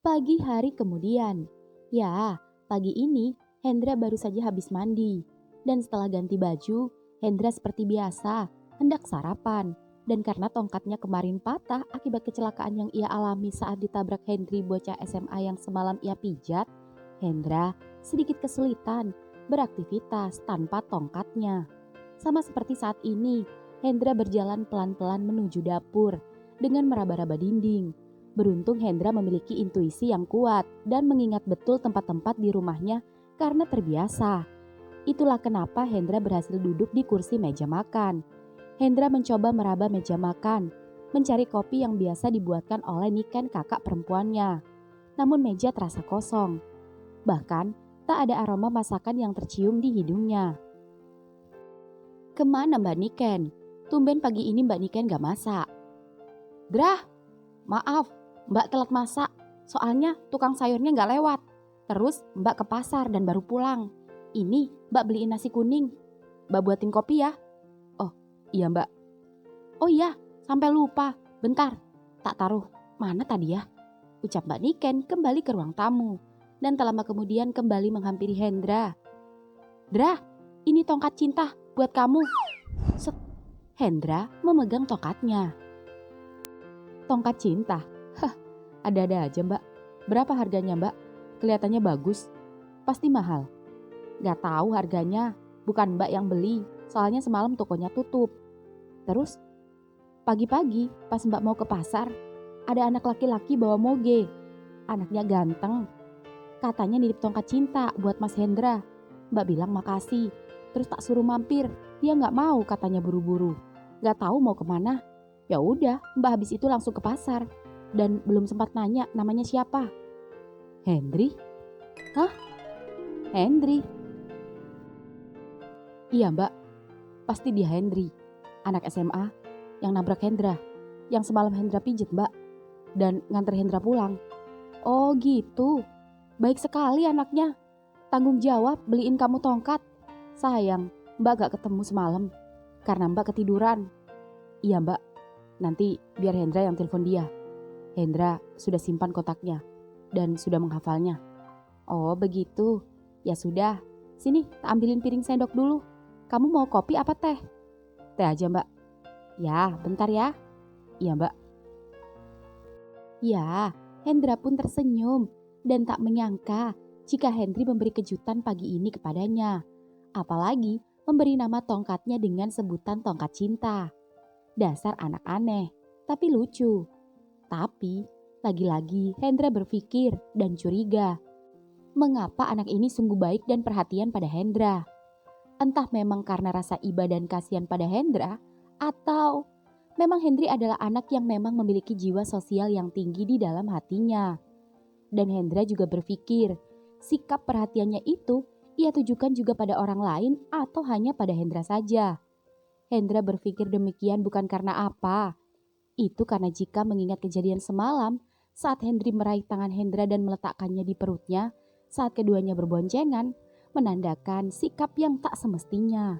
Pagi hari kemudian. Ya, pagi ini Hendra baru saja habis mandi. Dan setelah ganti baju, Hendra seperti biasa hendak sarapan. Dan karena tongkatnya kemarin patah akibat kecelakaan yang ia alami saat ditabrak Hendri bocah SMA yang semalam ia pijat, Hendra sedikit kesulitan beraktivitas tanpa tongkatnya. Sama seperti saat ini, Hendra berjalan pelan-pelan menuju dapur dengan meraba-raba dinding. Beruntung Hendra memiliki intuisi yang kuat dan mengingat betul tempat-tempat di rumahnya karena terbiasa. Itulah kenapa Hendra berhasil duduk di kursi meja makan. Hendra mencoba meraba meja makan, mencari kopi yang biasa dibuatkan oleh Niken kakak perempuannya. Namun meja terasa kosong. Bahkan tak ada aroma masakan yang tercium di hidungnya. Kemana Mbak Niken? Tumben pagi ini Mbak Niken gak masak. Drah, maaf, Mbak telat masak, soalnya tukang sayurnya gak lewat. Terus Mbak ke pasar dan baru pulang. Ini Mbak beliin nasi kuning. Mbak buatin kopi ya. Oh iya Mbak. Oh iya, sampai lupa. Bentar, tak taruh mana tadi ya? Ucap Mbak Niken kembali ke ruang tamu. Dan tak lama kemudian kembali menghampiri Hendra. Drah, ini tongkat cinta buat kamu. Set, Hendra memegang tongkatnya. Tongkat cinta? Hah, ada-ada aja Mbak. Berapa harganya Mbak? Kelihatannya bagus. Pasti mahal. Gak tahu harganya, bukan Mbak yang beli. Soalnya semalam tokonya tutup. Terus, pagi-pagi pas Mbak mau ke pasar, ada anak laki-laki bawa moge. Anaknya ganteng. Katanya nitip tongkat cinta buat Mas Hendra. Mbak bilang makasih. Terus tak suruh mampir. Dia gak mau katanya buru-buru. Gak tahu mau kemana. Ya udah, Mbak habis itu langsung ke pasar. Dan belum sempat nanya namanya siapa. Hendri? Hah? Hendri? Iya Mbak, pasti dia Hendri. Anak SMA yang nabrak Hendra. Yang semalam Hendra pijet Mbak. Dan nganter Hendra pulang. Oh gitu. Baik sekali anaknya. Tanggung jawab beliin kamu tongkat. Sayang, Mbak gak ketemu semalam. Karena Mbak ketiduran. Iya Mbak, nanti biar Hendra yang telepon dia. Hendra sudah simpan kotaknya dan sudah menghafalnya. Oh begitu, ya sudah. Sini tak ambilin piring sendok dulu. Kamu mau kopi apa teh? Teh aja Mbak. Ya bentar ya. Iya Mbak. Ya, Hendra pun tersenyum dan tak menyangka jika Hendri memberi kejutan pagi ini kepadanya. Apalagi memberi nama tongkatnya dengan sebutan tongkat cinta. Dasar anak aneh, tapi lucu. Tapi, lagi-lagi Hendra berpikir dan curiga. Mengapa anak ini sungguh baik dan perhatian pada Hendra? Entah memang karena rasa iba dan kasihan pada Hendra, atau memang Hendri adalah anak yang memang memiliki jiwa sosial yang tinggi di dalam hatinya. Dan Hendra juga berpikir, sikap perhatiannya itu ia tujukan juga pada orang lain atau hanya pada Hendra saja. Hendra berpikir demikian bukan karena apa. Itu karena jika mengingat kejadian semalam saat Hendri meraih tangan Hendra dan meletakkannya di perutnya saat keduanya berboncengan, menandakan sikap yang tak semestinya.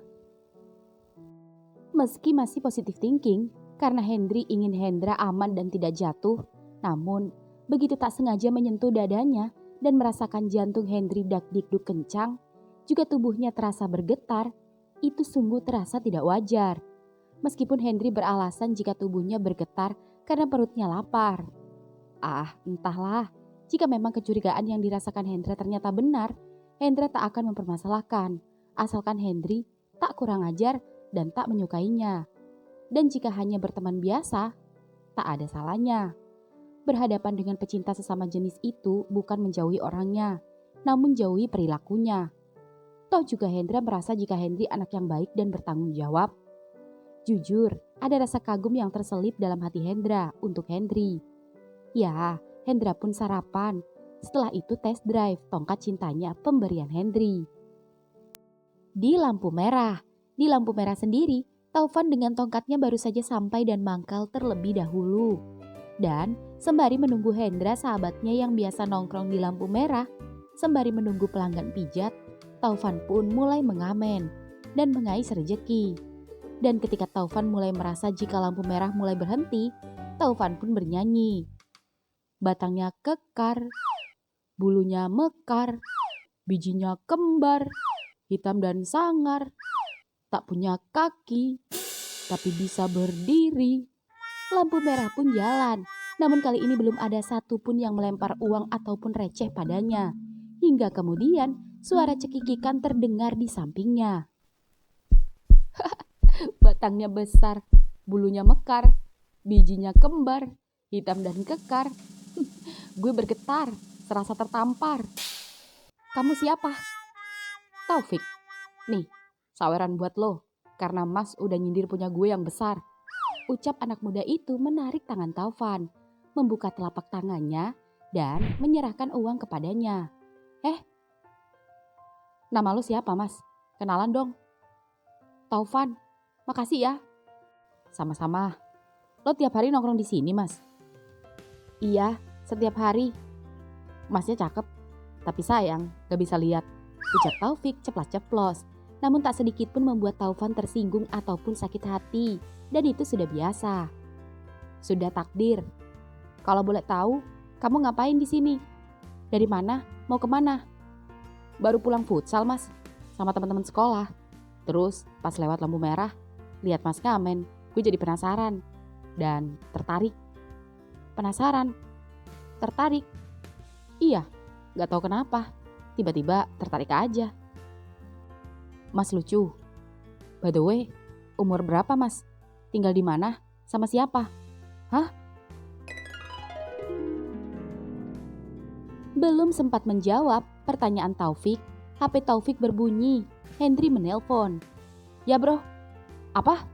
Meski masih positive thinking, karena Hendri ingin Hendra aman dan tidak jatuh, namun begitu tak sengaja menyentuh dadanya dan merasakan jantung Hendri dak-dikduk kencang, juga tubuhnya terasa bergetar, itu sungguh terasa tidak wajar. Meskipun Hendri beralasan jika tubuhnya bergetar karena perutnya lapar. Ah, entahlah, jika memang kecurigaan yang dirasakan Hendra ternyata benar, Hendra tak akan mempermasalahkan, asalkan Hendri tak kurang ajar dan tak menyukainya. Dan jika hanya berteman biasa, tak ada salahnya. Berhadapan dengan pecinta sesama jenis itu bukan menjauhi orangnya, namun jauhi perilakunya. Toh juga Hendra merasa jika Hendri anak yang baik dan bertanggung jawab. Jujur, ada rasa kagum yang terselip dalam hati Hendra untuk Hendri. Ya, Hendra pun sarapan. Setelah itu tes drive tongkat cintanya pemberian Hendri. Di lampu merah sendiri, Taufan dengan tongkatnya baru saja sampai dan mangkal terlebih dahulu. Dan sembari menunggu Hendra sahabatnya yang biasa nongkrong di lampu merah, sembari menunggu pelanggan pijat, Taufan pun mulai mengamen dan mengais rejeki. Dan ketika Taufan mulai merasa jika lampu merah mulai berhenti, Taufan pun bernyanyi. batangnya kekar, bulunya mekar, bijinya kembar, hitam dan sangar, tak punya kaki, tapi bisa berdiri. Lampu merah pun jalan, namun kali ini belum ada satupun yang melempar uang ataupun receh padanya. Hingga kemudian suara cekikikan terdengar di sampingnya. Batangnya besar, bulunya mekar, bijinya kembar, hitam dan kekar. Gue bergetar, serasa tertampar. Kamu siapa? Taufik. Nih, saweran buat lo, karena Mas udah nyindir punya gue yang besar. Ucap anak muda itu menarik tangan Taufan, membuka telapak tangannya dan menyerahkan uang kepadanya. Nama lo siapa, Mas? Kenalan dong. Taufan, makasih ya. Sama-sama. Lo tiap hari nongkrong di sini, Mas? Iya, setiap hari. Masnya cakep, tapi sayang gak bisa lihat. Ucap Taufik ceplas-ceplos. Namun tak sedikit pun membuat Taufan tersinggung ataupun sakit hati. Dan itu sudah biasa. Sudah takdir. Kalau boleh tahu, kamu ngapain di sini? Dari mana? Mau kemana? Baru pulang futsal, Mas, sama teman-teman sekolah. Terus pas lewat lampu merah, lihat Mas ngamen. Gue jadi penasaran dan tertarik. Penasaran, tertarik. Iya, gak tahu kenapa. Tiba-tiba tertarik aja. Mas lucu. By the way, umur berapa, Mas? Tinggal di mana? Sama siapa? Hah? Belum sempat menjawab pertanyaan Taufik, HP Taufik berbunyi. Hendri menelpon. Ya bro, apa?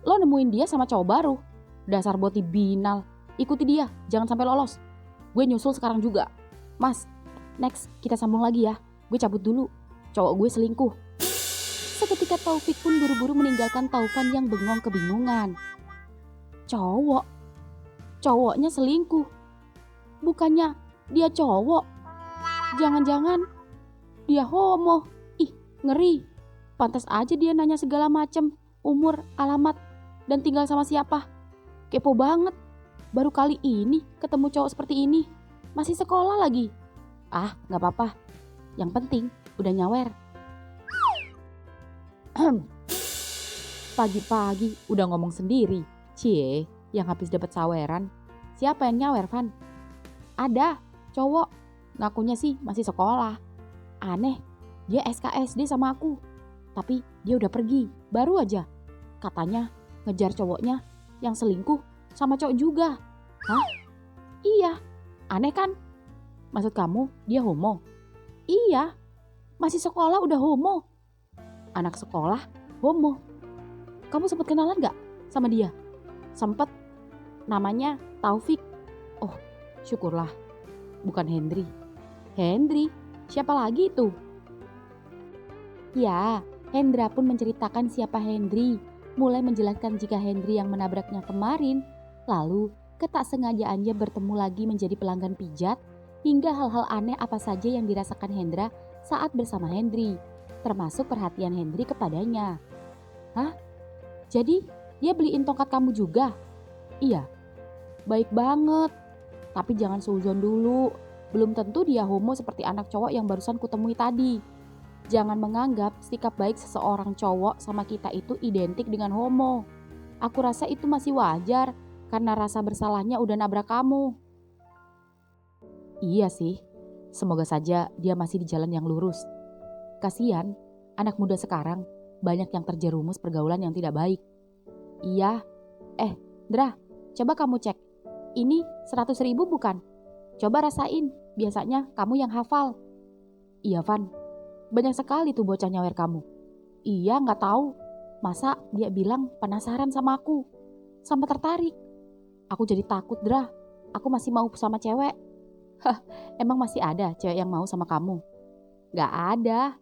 Lo nemuin dia sama cowok baru? Dasar boti binal. Ikuti dia, jangan sampai lolos. Gue nyusul sekarang juga. Mas, next kita sambung lagi ya. Gue cabut dulu, cowok gue selingkuh. Seketika Taufik pun buru-buru meninggalkan Taufan yang bengong kebingungan. Cowok? Cowoknya selingkuh? Bukannya dia cowok? Jangan-jangan dia homo? Ih, ngeri. Pantas aja dia nanya segala macem, umur, alamat, dan tinggal sama siapa. Kepo banget. Baru kali ini ketemu cowok seperti ini. Masih sekolah lagi. Ah, gak apa-apa. Yang penting udah nyawer. Pagi-pagi udah ngomong sendiri. Cie, yang habis dapat saweran. Siapa yang nyawer, Van? Ada, cowok. Ngakunya sih masih sekolah. Aneh, dia SKSD sama aku. Tapi dia udah pergi, baru aja. Katanya ngejar cowoknya yang selingkuh sama cowok juga. Hah? Iya, aneh kan? Maksud kamu dia homo? Iya, masih sekolah udah homo. Anak sekolah homo. Kamu sempat kenalan gak sama dia? Sempet. Namanya Taufik. Oh, syukurlah. Bukan Hendri. Hendri? Siapa lagi itu? Ya, Hendra pun menceritakan siapa Hendri. Mulai menjelaskan jika Hendri yang menabraknya kemarin. Lalu, ketaksengajaannya bertemu lagi menjadi pelanggan pijat. Hingga hal-hal aneh apa saja yang dirasakan Hendra saat bersama Hendri. Termasuk perhatian Hendri kepadanya. Hah? Jadi dia beliin tongkat kamu juga? Iya. Baik banget. Tapi jangan suuzon dulu. Belum tentu dia homo seperti anak cowok yang barusan kutemui tadi. Jangan menganggap sikap baik seseorang cowok sama kita itu identik dengan homo. Aku rasa itu masih wajar karena rasa bersalahnya udah nabrak kamu. Iya sih, semoga saja dia masih di jalan yang lurus. Kasian, anak muda sekarang banyak yang terjerumus pergaulan yang tidak baik. Iya, Dra, coba kamu cek. Ini 100.000 bukan? Coba rasain, biasanya kamu yang hafal. Iya Van, banyak sekali tuh bocah nyawer kamu. Iya gak tahu, masa dia bilang penasaran sama aku. Sampai tertarik. Aku jadi takut Dra, aku masih mau sama cewek. Hah, emang masih ada cewek yang mau sama kamu? Gak ada.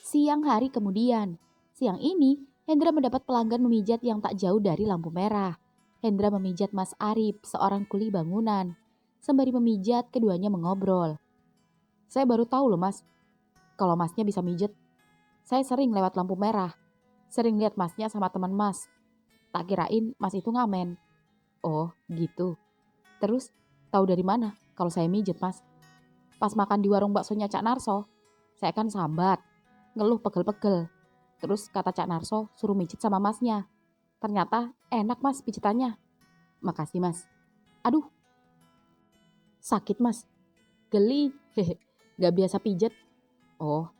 Siang hari kemudian. Siang ini, Hendra mendapat pelanggan memijat yang tak jauh dari lampu merah. Hendra memijat Mas Arif, seorang kuli bangunan. Sembari memijat, keduanya mengobrol. Saya baru tahu loh Mas, kalau Masnya bisa mijet. Saya sering lewat lampu merah. Sering lihat Masnya sama teman Mas. Tak kirain Mas itu ngamen. Oh, gitu. Terus tahu dari mana kalau saya mijet, Mas? Pas makan di warung baksonya Cak Narso, saya kan sambat, ngeluh pegel-pegel. Terus kata Cak Narso suruh mijet sama masnya. Ternyata enak Mas pijitannya. Makasih Mas. Aduh, sakit Mas. Geli. Hehe, gak biasa pijet. Oh,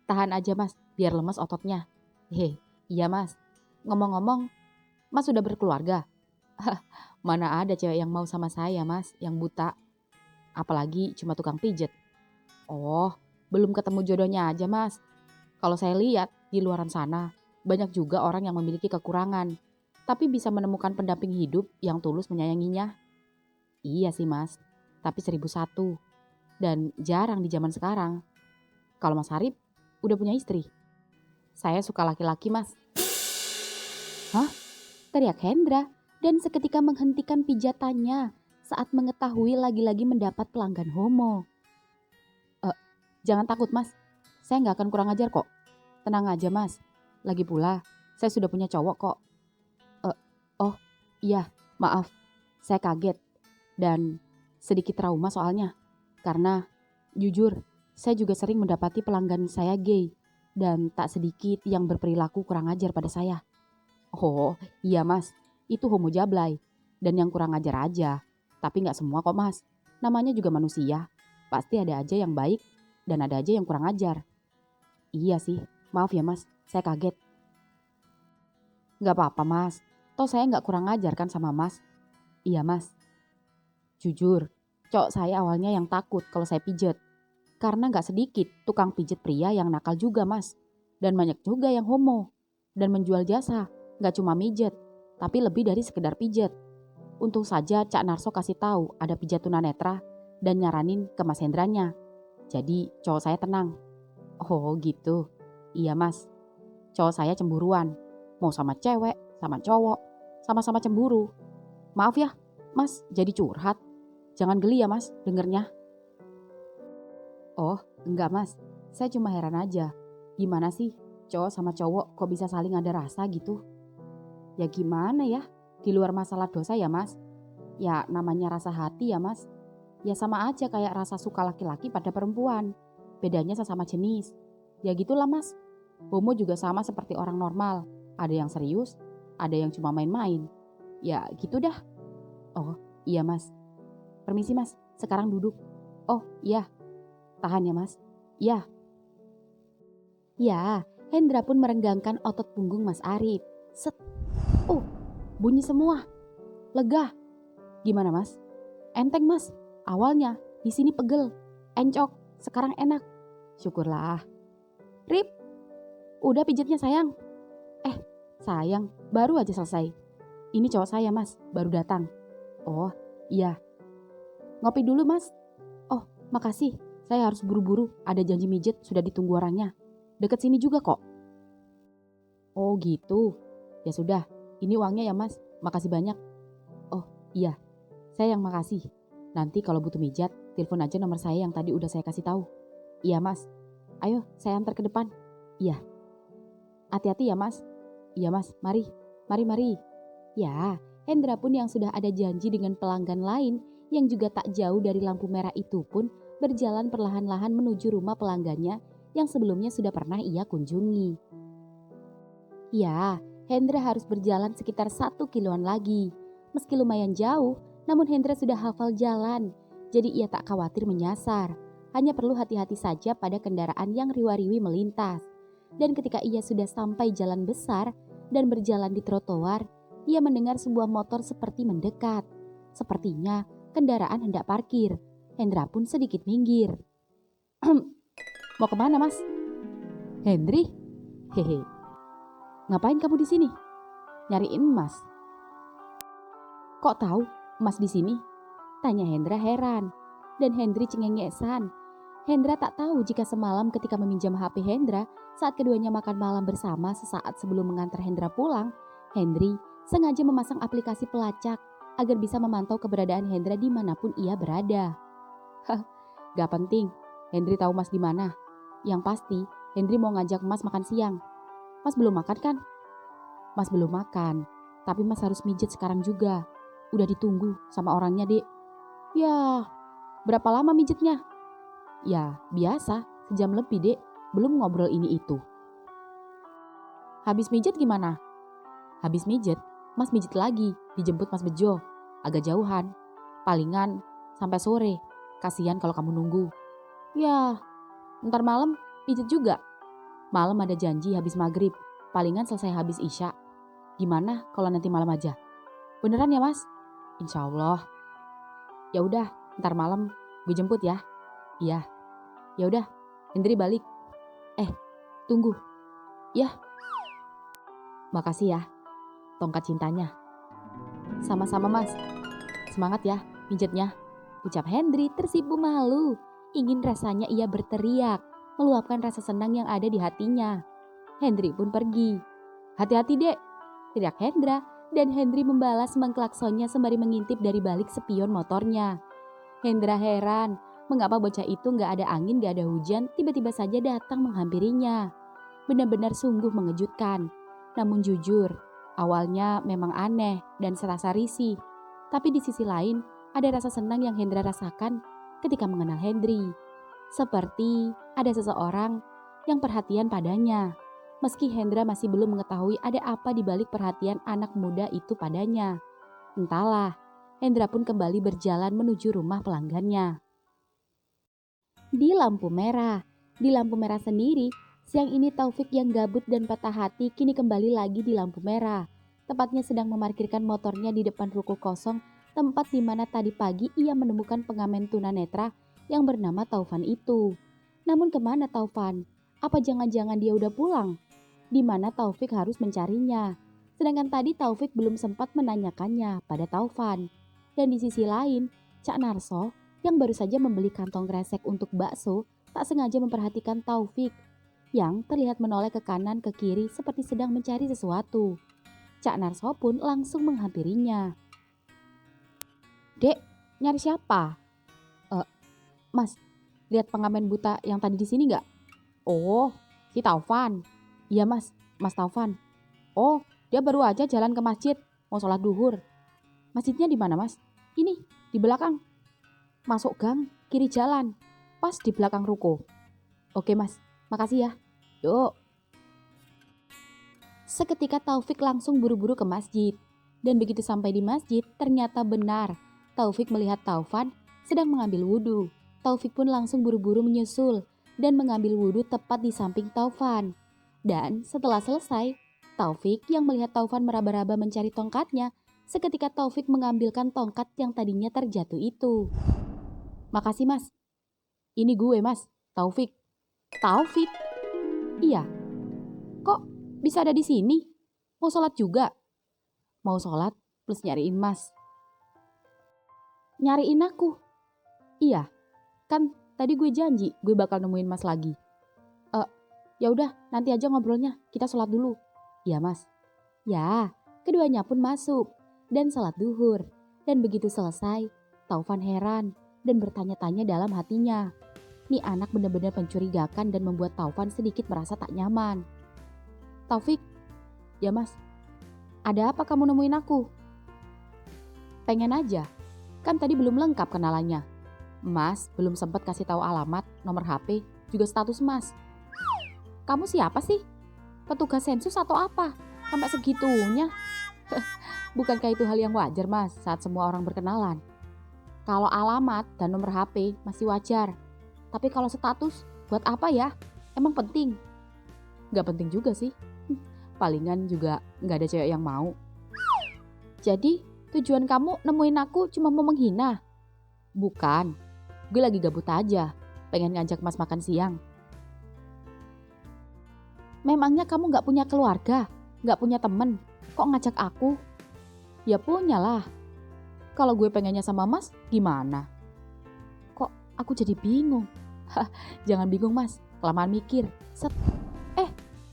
tahan aja Mas, biar lemes ototnya. Hehe, iya Mas. Ngomong-ngomong, Mas sudah berkeluarga? Mana ada cewek yang mau sama saya Mas, yang buta. Apalagi cuma tukang pijet. Oh, belum ketemu jodohnya aja Mas. Kalau saya lihat di luaran sana, banyak juga orang yang memiliki kekurangan, tapi bisa menemukan pendamping hidup yang tulus menyayanginya. Iya sih Mas, tapi 1001. Dan jarang di zaman sekarang. Kalau Mas Harip udah punya istri. Saya suka laki-laki Mas. Hah? Teriak Hendra dan seketika menghentikan pijatannya saat mengetahui lagi-lagi mendapat pelanggan homo. Jangan takut Mas, saya nggak akan kurang ajar kok. Tenang aja Mas, lagi pula saya sudah punya cowok kok. Oh iya, maaf, saya kaget dan sedikit trauma soalnya. Karena jujur, saya juga sering mendapati pelanggan saya gay dan tak sedikit yang berperilaku kurang ajar pada saya. Oh iya Mas, itu homo jablay dan yang kurang ajar aja. Tapi nggak semua kok Mas, namanya juga manusia. Pasti ada aja yang baik dan ada aja yang kurang ajar. Iya sih, maaf ya Mas, saya kaget. Nggak apa-apa Mas, toh saya nggak kurang ajar kan sama Mas. Iya Mas, jujur, cowok saya awalnya yang takut kalau saya pijet. Karena nggak sedikit tukang pijet pria yang nakal juga Mas. Dan banyak juga yang homo. Dan menjual jasa, nggak cuma mijet, tapi lebih dari sekedar pijet. Untung saja Cak Narso kasih tahu ada pijat tunanetra dan nyaranin ke Mas Hendranya. Jadi cowok saya tenang. Oh gitu, iya Mas, cowok saya cemburuan. Mau sama cewek, sama cowok, sama-sama cemburu. Maaf ya, Mas jadi curhat. Jangan geli ya Mas dengernya. Oh enggak Mas, saya cuma heran aja. Gimana sih cowok sama cowok kok bisa saling ada rasa gitu? Ya gimana ya, di luar masalah dosa ya Mas. Ya namanya rasa hati ya Mas. Ya sama aja kayak rasa suka laki-laki pada perempuan. Bedanya sesama jenis. Ya gitulah Mas. Homo juga sama seperti orang normal. Ada yang serius, ada yang cuma main-main. Ya gitu dah. Oh iya Mas. Permisi Mas, sekarang duduk. Oh iya, tahan ya Mas. Ya. Ya, Hendra pun merenggangkan otot punggung Mas Arif. Set. Oh, bunyi semua. Lega. Gimana Mas? Enteng Mas. Awalnya di sini pegel, encok, sekarang enak. Syukurlah. Rip, udah pijatnya sayang. Sayang, baru aja selesai. Ini cowok saya Mas, baru datang. Oh, iya. Ngopi dulu Mas. Oh, makasih. Saya harus buru-buru, ada janji mijet sudah ditunggu orangnya. Deket sini juga kok. Oh gitu. Ya sudah, ini uangnya ya Mas. Makasih banyak. Oh iya, saya yang makasih. Nanti kalau butuh mijat, telepon aja nomor saya yang tadi udah saya kasih tahu. Iya Mas. Ayo, saya antar ke depan. Iya. Hati-hati ya Mas. Iya Mas, mari. Mari. Ya, Hendra pun yang sudah ada janji dengan pelanggan lain yang juga tak jauh dari lampu merah itu pun berjalan perlahan-lahan menuju rumah pelanggannya yang sebelumnya sudah pernah ia kunjungi. Ya, Hendra harus berjalan sekitar 1 kiloan lagi. Meski lumayan jauh, namun Hendra sudah hafal jalan, jadi ia tak khawatir menyasar. Hanya perlu hati-hati saja pada kendaraan yang riwa-riwi melintas. Dan ketika ia sudah sampai jalan besar dan berjalan di trotoar, ia mendengar sebuah motor seperti mendekat. Sepertinya kendaraan hendak parkir. Hendra pun sedikit minggir. Mau kemana Mas? Hendri? Hehe. Ngapain kamu di sini? Nyariin Mas. Kok tahu Mas di sini? Tanya Hendra heran. Dan Hendri cengengesan. Hendra tak tahu jika semalam ketika meminjam HP Hendra saat keduanya makan malam bersama sesaat sebelum mengantar Hendra pulang, Hendri sengaja memasang aplikasi pelacak agar bisa memantau keberadaan Hendra dimanapun ia berada. Hah, gak penting. Hendri tahu Mas di mana. Yang pasti, Hendri mau ngajak Mas makan siang. Mas belum makan kan? Mas belum makan, tapi Mas harus mijet sekarang juga. Udah ditunggu sama orangnya, Dek. Ya, berapa lama mijetnya? Ya, biasa, sejam lebih, Dek. Belum ngobrol ini itu. Habis mijet gimana? Habis mijet, Mas mijet lagi, dijemput Mas Bejo. Agak jauhan. Palingan sampai sore. Kasihan kalau kamu nunggu. Ya, ntar malam pijet juga. Malam ada janji habis maghrib. Palingan selesai habis isya. Gimana kalau nanti malam aja? Beneran ya, Mas? Insya Allah. Ya udah, ntar malam gue jemput ya. Iya. Ya udah, Hendri balik. Tunggu. Ya. Makasih ya, tongkat cintanya. Sama-sama, Mas. Semangat ya, pijetnya. Ucap Hendri tersipu malu. Ingin rasanya ia berteriak, meluapkan rasa senang yang ada di hatinya. Hendri pun pergi. Hati-hati, Dek, teriak Hendra, dan Hendri membalas mengklaksonnya sembari mengintip dari balik spion motornya. Hendra heran, mengapa bocah itu gak ada angin, gak ada hujan, tiba-tiba saja datang menghampirinya. Benar-benar sungguh mengejutkan. Namun jujur, awalnya memang aneh dan serasa risih. Tapi di sisi lain, ada rasa senang yang Hendra rasakan ketika mengenal Hendri. Seperti ada seseorang yang perhatian padanya. Meski Hendra masih belum mengetahui ada apa di balik perhatian anak muda itu padanya. Entahlah, Hendra pun kembali berjalan menuju rumah pelanggannya. Di lampu merah sendiri, siang ini Taufik yang gabut dan patah hati kini kembali lagi di lampu merah. Tepatnya sedang memarkirkan motornya di depan ruko kosong, tempat di mana tadi pagi ia menemukan pengamen tunanetra yang bernama Taufan itu. Namun kemana Taufan? Apa jangan-jangan dia udah pulang? Di mana Taufik harus mencarinya? Sedangkan tadi Taufik belum sempat menanyakannya pada Taufan. Dan di sisi lain, Cak Narso yang baru saja membeli kantong kresek untuk bakso tak sengaja memperhatikan Taufik yang terlihat menoleh ke kanan ke kiri seperti sedang mencari sesuatu. Cak Narso pun langsung menghampirinya. Dek, nyari siapa? Mas, lihat pengamen buta yang tadi di sini nggak? Oh, si Taufan. Iya mas, Mas Taufan. Oh, dia baru aja jalan ke masjid, mau sholat duhur. Masjidnya di mana mas? Ini, di belakang. Masuk gang, kiri jalan, pas di belakang ruko. Oke mas, makasih ya. Yuk. Seketika Taufik langsung buru-buru ke masjid. Dan begitu sampai di masjid, ternyata benar. Taufik melihat Taufan sedang mengambil wudhu. Taufik pun langsung buru-buru menyusul dan mengambil wudhu tepat di samping Taufan. Dan setelah selesai, Taufik yang melihat Taufan meraba-raba mencari tongkatnya, seketika Taufik mengambilkan tongkat yang tadinya terjatuh itu. Makasih mas. Ini gue mas, Taufik. Taufik? Iya. Kok bisa ada di sini? Mau sholat juga? Mau sholat plus nyariin mas. Nyariin aku? Iya, kan tadi gue janji gue bakal nemuin mas lagi. Ya udah nanti aja ngobrolnya, kita sholat dulu. Iya mas. Ya, keduanya pun masuk dan sholat duhur. Dan begitu selesai, Taufan heran dan bertanya-tanya dalam hatinya. Nih anak benar-benar mencurigakan dan membuat Taufan sedikit merasa tak nyaman. Taufik, ya mas, ada apa kamu nemuin aku? Pengen aja, kan tadi belum lengkap kenalannya. Mas belum sempat kasih tahu alamat, nomor HP, juga status mas. Kamu siapa sih? Petugas sensus atau apa? Sampai segitunya? Bukankah itu hal yang wajar mas saat semua orang berkenalan? Kalau alamat dan nomor HP masih wajar. Tapi kalau status, buat apa ya? Emang penting? Gak penting juga sih. Palingan juga gak ada cewek yang mau. Jadi tujuan kamu nemuin aku cuma mau menghina? Bukan, gue lagi gabut aja. Pengen ngajak mas makan siang. Memangnya kamu gak punya keluarga? Gak punya temen? Kok ngajak aku? Ya punya lah. Kalau gue pengennya sama mas, gimana? Kok aku jadi bingung? Jangan bingung mas, kelamaan mikir.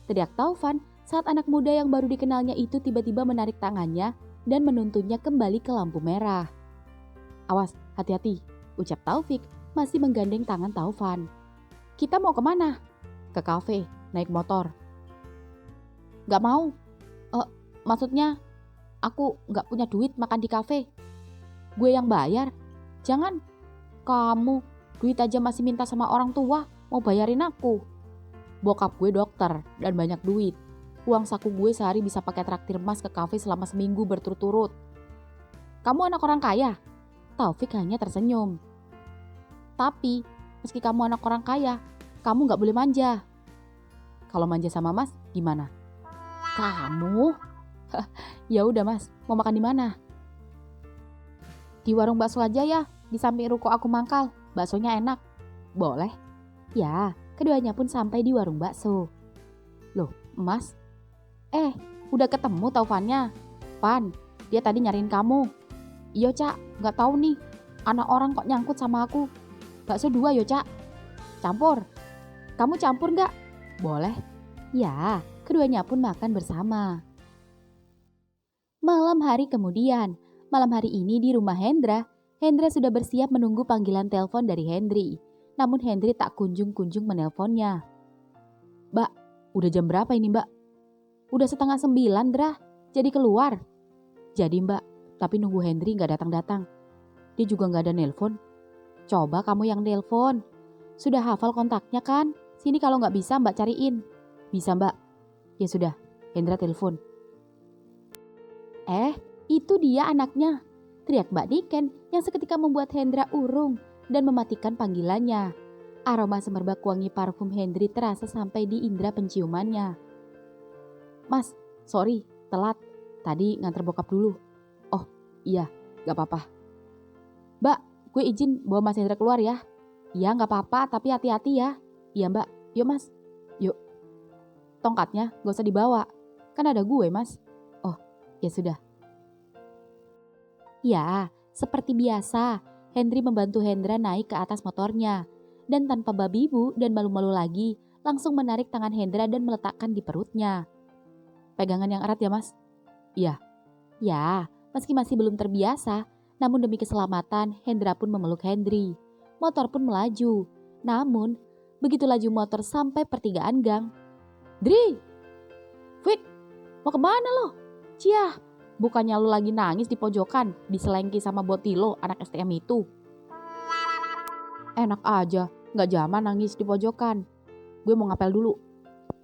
Teriak Taufan saat anak muda yang baru dikenalnya itu tiba-tiba menarik tangannya dan menuntunnya kembali ke lampu merah. Awas, hati-hati, ucap Taufik masih menggandeng tangan Taufan. Kita mau kemana? Ke kafe, naik motor. Gak mau. Maksudnya Aku nggak punya duit makan di kafe. Gue yang bayar. Jangan. Kamu duit aja masih minta sama orang tua, mau bayarin aku. Bokap gue dokter dan banyak duit. Uang saku gue sehari bisa pakai traktir Mas ke kafe selama seminggu berturut-turut. Kamu anak orang kaya? Taufik hanya tersenyum. Tapi, meski kamu anak orang kaya, kamu gak boleh manja. Kalau manja sama Mas, gimana? Kamu? Ya udah Mas, mau makan di mana? Di warung bakso aja ya, di samping ruko aku mangkal. Baksonya enak. Boleh? Ya, keduanya pun sampai di warung bakso. Loh, Mas? Udah ketemu Taufannya? Pan, dia tadi nyariin kamu. Iya, Cak, gak tahu nih. Anak orang kok nyangkut sama aku. Bakso 2 yo, Cak. Campur. Kamu campur gak? Boleh. Ya, keduanya pun makan bersama. Malam hari kemudian, malam hari ini di rumah Hendra sudah bersiap menunggu panggilan telepon dari Hendri. Namun Hendri tak kunjung-kunjung menelponnya. Mbak, udah jam berapa ini Mbak? Udah 8:30 Dra, jadi keluar. Jadi Mbak, tapi nunggu Hendri gak datang-datang. Dia juga gak ada nelpon. Coba kamu yang nelpon. Sudah hafal kontaknya kan? Sini kalau gak bisa Mbak cariin. Bisa Mbak. Ya sudah, Hendra telepon. Itu dia anaknya, teriak Mbak Niken yang seketika membuat Hendra urung dan mematikan panggilannya. Aroma semerbak wangi parfum Hendri terasa sampai di indera penciumannya. Mas, sorry, telat. Tadi nganter bokap dulu. Oh, iya, gak apa-apa. Mbak, gue izin bawa Mas Hendra keluar ya. Iya, gak apa-apa, tapi hati-hati ya. Iya Mbak, yuk Mas. Yuk. Tongkatnya gak usah dibawa, kan ada gue Mas. Oh, ya sudah. Ya, seperti biasa, Hendri membantu Hendra naik ke atas motornya. Dan tanpa babi ibu dan malu-malu lagi, langsung menarik tangan Hendra dan meletakkan di perutnya. Pegangan yang erat ya Mas? Iya. Ya, meski masih belum terbiasa, namun demi keselamatan, Hendra pun memeluk Hendri. Motor pun melaju. Namun, begitu laju motor sampai pertigaan gang. Dri! Fik! Mau kemana lo? Ciah! Bukannya lu lagi nangis di pojokan, diselengki sama Botilo, anak STM itu. Enak aja, gak zaman nangis di pojokan. Gue mau ngapel dulu.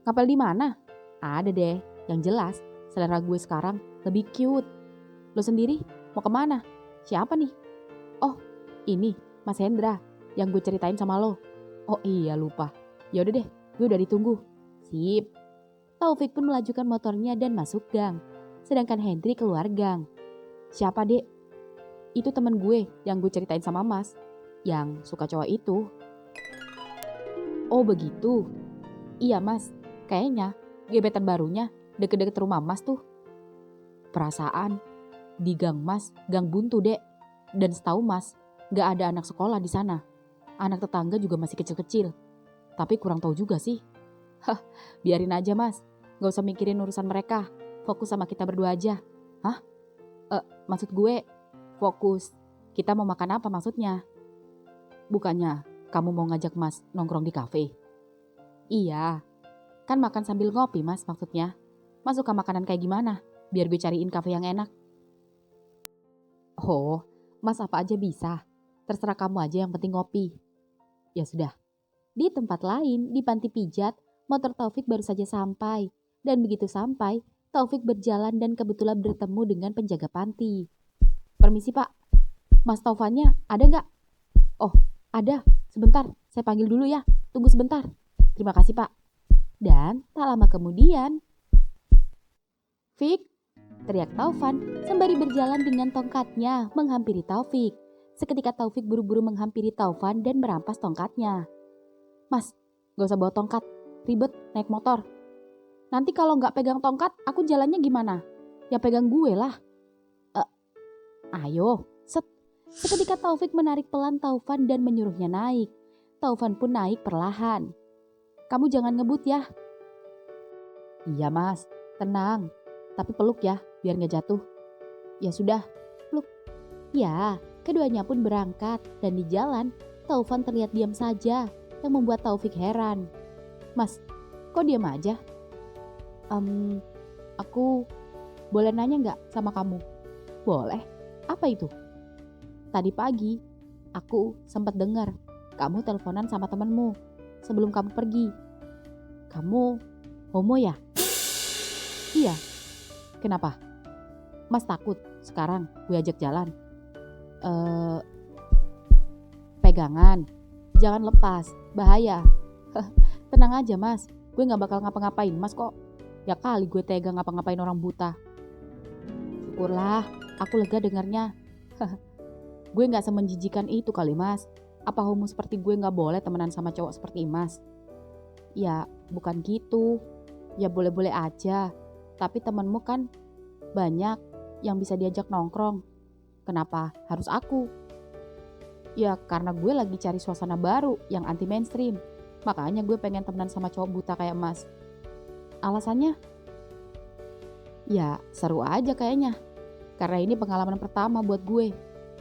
Ngapel di mana? Ada deh, yang jelas selera gue sekarang lebih cute. Lo sendiri mau kemana? Siapa nih? Oh, ini Mas Hendra yang gue ceritain sama lo. Oh iya lupa. Yaudah deh, gue udah ditunggu. Sip. Taufik pun melajukan motornya dan masuk gang. Sedangkan Hendri keluar gang. Siapa dek? Itu temen gue yang gue ceritain sama Mas. Yang suka cowok itu. Oh begitu? Iya Mas, kayaknya gebetan barunya deket-deket rumah Mas tuh. Perasaan di gang Mas, gang buntu dek. Dan setahu Mas, gak ada anak sekolah di sana. Anak tetangga juga masih kecil-kecil. Tapi kurang tahu juga sih. Biarin aja Mas, gak usah mikirin urusan mereka. Fokus sama kita berdua aja. Hah? Maksud gue, fokus. Kita mau makan apa maksudnya? Bukannya kamu mau ngajak Mas nongkrong di kafe? Iya, kan makan sambil ngopi Mas maksudnya. Mas suka makanan kayak gimana? Biar gue cariin kafe yang enak. Oh, Mas apa aja bisa. Terserah kamu aja yang penting ngopi. Ya sudah. Di tempat lain, di panti pijat, motor Taufik baru saja sampai. Dan begitu sampai, Taufik berjalan dan kebetulan bertemu dengan penjaga panti. Permisi Pak, Mas Taufannya ada nggak? Oh, ada. Sebentar, saya panggil dulu ya. Tunggu sebentar. Terima kasih Pak. Dan tak lama kemudian, Fik, teriak Taufan sembari berjalan dengan tongkatnya menghampiri Taufik. Seketika Taufik buru-buru menghampiri Taufan dan merampas tongkatnya. Mas, gak usah bawa tongkat. Ribet naik motor. Nanti kalau nggak pegang tongkat, aku jalannya gimana? Ya pegang gue lah. Ayo, set. Seketika Taufik menarik pelan Taufan dan menyuruhnya naik. Taufan pun naik perlahan. Kamu jangan ngebut ya. Iya Mas, tenang. Tapi peluk ya, biar nggak jatuh. Ya sudah, peluk. Ya, keduanya pun berangkat dan di jalan, Taufan terlihat diam saja yang membuat Taufik heran. Mas, kok diam aja? boleh nanya nggak sama kamu? Boleh. Apa itu? Tadi pagi, aku sempat dengar kamu teleponan sama temenmu sebelum kamu pergi. Kamu homo ya? Iya. Kenapa? Mas takut sekarang gue ajak jalan? Pegangan. Jangan lepas, bahaya. Tenang aja mas, gue gak bakal ngapa-ngapain mas kok. Ya kali gue tega ngapa-ngapain orang buta. Syukurlah, aku lega dengarnya. Gue gak semenjijikan itu kali mas. Apa homo seperti gue gak boleh temenan sama cowok seperti Mas? Ya bukan gitu. Ya boleh-boleh aja. Tapi temenmu kan banyak yang bisa diajak nongkrong. Kenapa harus aku? Ya karena gue lagi cari suasana baru yang anti mainstream. Makanya gue pengen temenan sama cowok buta kayak Mas. Alasannya? Ya seru aja kayaknya. Karena ini pengalaman pertama buat gue.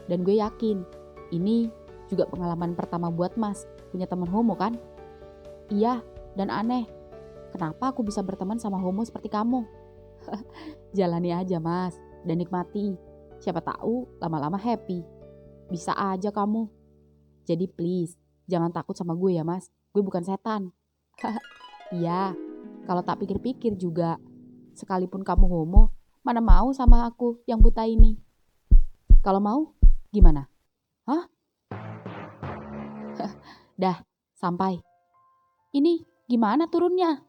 Dan gue yakin ini juga pengalaman pertama buat Mas. Punya teman homo kan? Iya, dan aneh. Kenapa aku bisa berteman sama homo seperti kamu? Jalani aja Mas, dan nikmati. Siapa tahu lama-lama happy. Bisa aja kamu. Jadi please, jangan takut sama gue ya Mas. Gue bukan setan. Iya, kalau tak pikir-pikir juga. Sekalipun kamu homo, mana mau sama aku yang buta ini? Kalau mau, gimana? Hah? Dah, sampai. Ini gimana turunnya?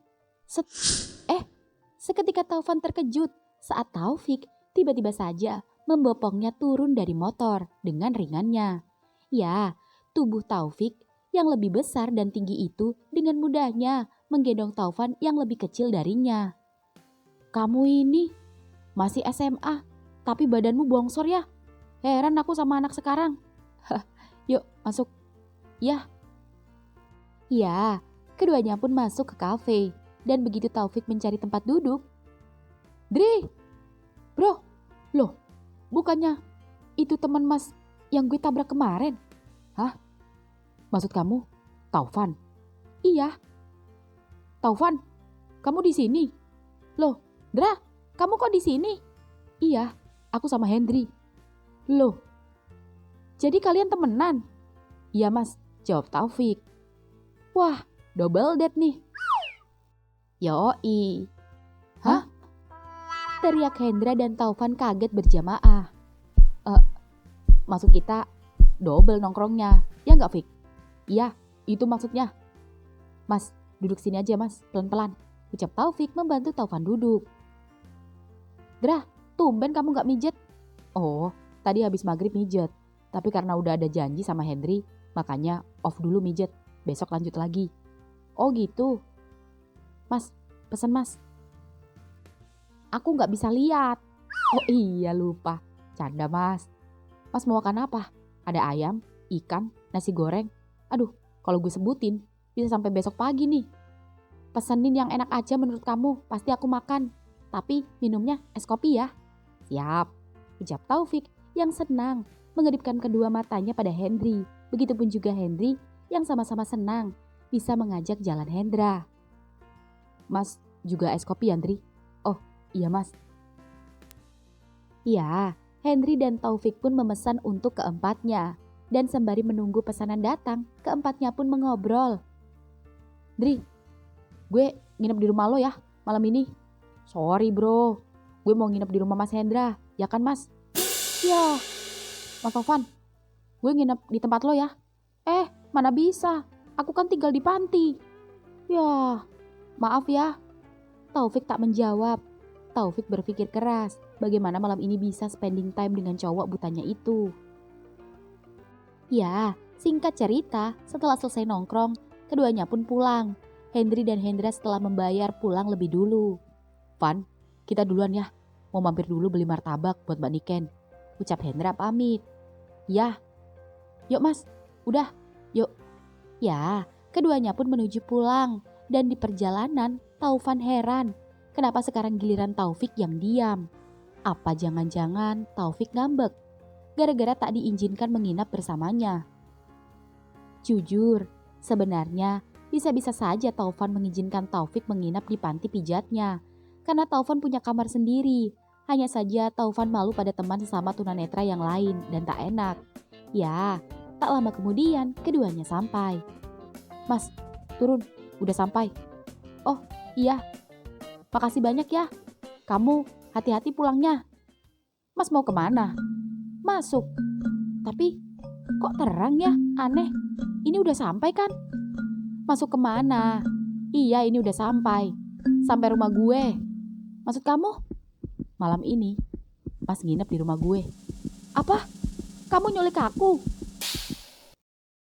Seketika Taufan terkejut saat Taufik tiba-tiba saja membopongnya turun dari motor dengan ringannya. Ya, tubuh Taufik yang lebih besar dan tinggi itu dengan mudahnya menggendong Taufan yang lebih kecil darinya. Kamu ini masih SMA, tapi badanmu bongsor ya? Heran aku sama anak sekarang. Yuk masuk. Ya. Ya, keduanya pun masuk ke kafe. Dan begitu Taufik mencari tempat duduk, Dri, bro, loh, bukannya itu teman Mas yang gue tabrak kemarin? Hah? Maksud kamu, Taufan? Iya. Taufan, kamu di sini? Loh, Dra, kamu kok di sini? Iya, aku sama Hendri. Loh, jadi kalian temenan? Iya Mas, jawab Taufik. Wah, double date nih. Yoi. Hah? Teriak Hendra dan Taufan kaget berjamaah. Maksud kita double nongkrongnya, ya nggak Fik? Iya, itu maksudnya. Mas, duduk sini aja mas, pelan-pelan. Ucap Taufik membantu Taufan duduk. Dra, tumben kamu nggak mijet? Oh, tadi habis maghrib mijet. Tapi karena udah ada janji sama Hendri, makanya off dulu mijet. Besok lanjut lagi. Oh gitu. Mas, pesen mas. Aku nggak bisa lihat. Oh iya lupa. Canda mas. Mas mau makan apa? Ada ayam, ikan, nasi goreng. Aduh, kalau gue sebutin bisa sampai besok pagi nih. Pesenin yang enak aja menurut kamu, pasti aku makan. Tapi minumnya es kopi ya. Siap, ucap Taufik yang senang mengedipkan kedua matanya pada Hendri. Begitupun juga Hendri yang sama-sama senang bisa mengajak jalan Hendra. Mas juga es kopi Hendri? Oh iya mas. Iya, Hendri dan Taufik pun memesan untuk keempatnya. Dan sembari menunggu pesanan datang, keempatnya pun mengobrol. Dri, gue nginep di rumah lo ya malam ini. Sorry bro, gue mau nginep di rumah Mas Hendra, ya kan mas? Ya, Mas Taufan, gue nginep di tempat lo ya. Mana bisa, aku kan tinggal di panti. Ya, maaf ya. Taufik tak menjawab. Taufik berpikir keras, bagaimana malam ini bisa spending time dengan cowok butanya itu. Ya, singkat cerita, setelah selesai nongkrong, keduanya pun pulang. Hendri dan Hendra setelah membayar pulang lebih dulu. Van, kita duluan ya, mau mampir dulu beli martabak buat Mbak Niken. Ucap Hendra pamit. Ya, yuk mas, udah, yuk. Ya, keduanya pun menuju pulang. Dan di perjalanan, Taufan heran. Kenapa sekarang giliran Taufik yang diam? Apa jangan-jangan Taufik ngambek? Gara-gara tak diizinkan menginap bersamanya. Jujur, sebenarnya bisa-bisa saja Taufan mengizinkan Taufik menginap di panti pijatnya. Karena Taufan punya kamar sendiri. Hanya saja Taufan malu pada teman sesama tunanetra yang lain dan tak enak. Ya, tak lama kemudian keduanya sampai. Mas, turun, udah sampai. Oh iya, makasih banyak ya. Kamu hati-hati pulangnya. Mas mau kemana? Masuk. Tapi kok terang ya? Aneh. Ini udah sampai kan? Masuk kemana? Iya, ini udah sampai. Sampai rumah gue. Maksud kamu? Malam ini Mas nginep di rumah gue. Apa? Kamu nyulik aku?